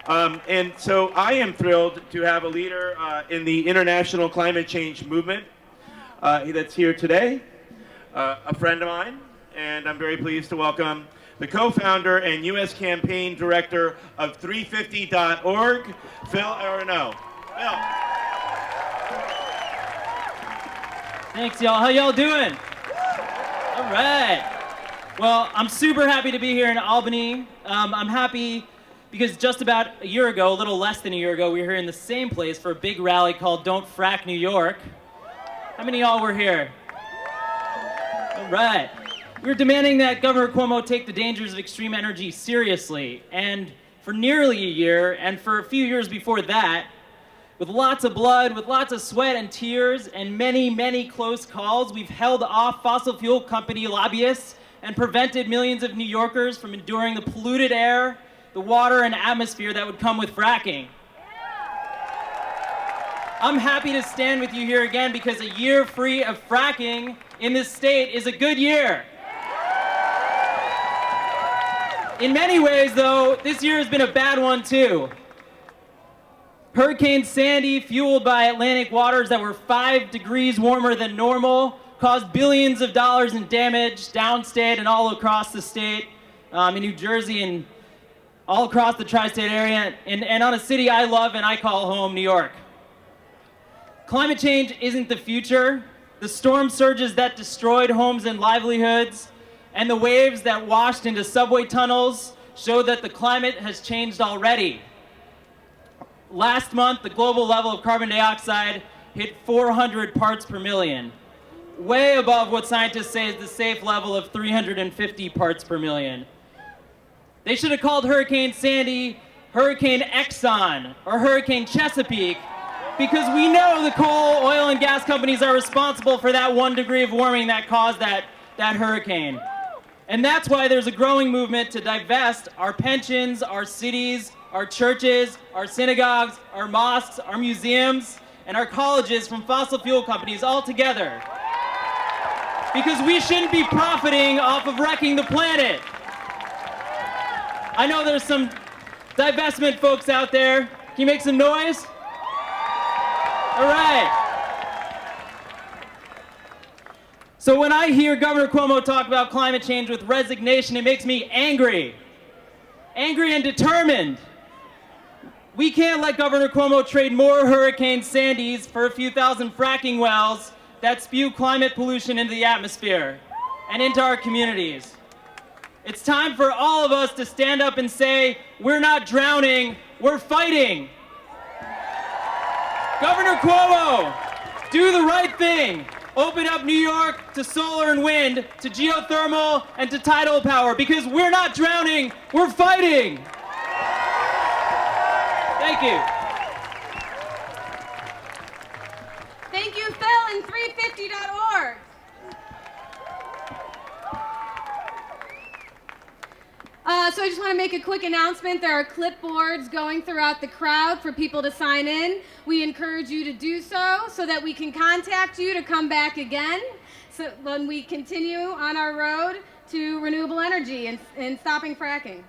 And so I am thrilled to have a leader in the international climate change movement that's here today, a friend of mine, and I'm very pleased to welcome the co-founder and U.S. campaign director of 350.org, Phil Aroneanu. Phil. Thanks, y'all. How y'all doing? All right. Well, I'm super happy to be here in Albany. I'm happy because just about a year ago, a little less than a year ago, we were here in the same place for a big rally called Don't Frack New York. How many of y'all were here? All right. We were demanding that Governor Cuomo take the dangers of extreme energy seriously. And for nearly a year, and for a few years before that, with lots of blood, with lots of sweat and tears, and many, many close calls, we've held off fossil fuel company lobbyists and prevented millions of New Yorkers from enduring the polluted air, the water, and atmosphere that would come with fracking. I'm happy to stand with you here again because a year free of fracking in this state is a good year. In many ways, though, this year has been a bad one, too. Hurricane Sandy, fueled by Atlantic waters that were 5 degrees warmer than normal, caused billions of dollars in damage downstate and all across the state, in New Jersey and all across the tri-state area, and on a city I love and I call home, New York. Climate change isn't the future. The storm surges that destroyed homes and livelihoods, and the waves that washed into subway tunnels show that the climate has changed already. Last month, the global level of carbon dioxide hit 400 parts per million, way above what scientists say is the safe level of 350 parts per million. They should have called Hurricane Sandy Hurricane Exxon or Hurricane Chesapeake, because we know the coal, oil, and gas companies are responsible for that 1 degree of warming that caused that hurricane. And that's why there's a growing movement to divest our pensions, our cities, our churches, our synagogues, our mosques, our museums, and our colleges from fossil fuel companies altogether. Because we shouldn't be profiting off of wrecking the planet. I know there's some divestment folks out there. Can you make some noise? All right. So when I hear Governor Cuomo talk about climate change with resignation, it makes me angry. Angry and determined. We can't let Governor Cuomo trade more Hurricane Sandys for a few thousand fracking wells that spew climate pollution into the atmosphere and into our communities. It's time for all of us to stand up and say, we're not drowning, we're fighting. Governor Cuomo, do the right thing. Open up New York to solar and wind, to geothermal, and to tidal power, because we're not drowning, we're fighting. Thank you. Thank you, Phil, and 350.org. So I just want to make a quick announcement. There are clipboards going throughout the crowd for people to sign in. We encourage you to do so that we can contact you to come back again so when we continue on our road to renewable energy and stopping fracking.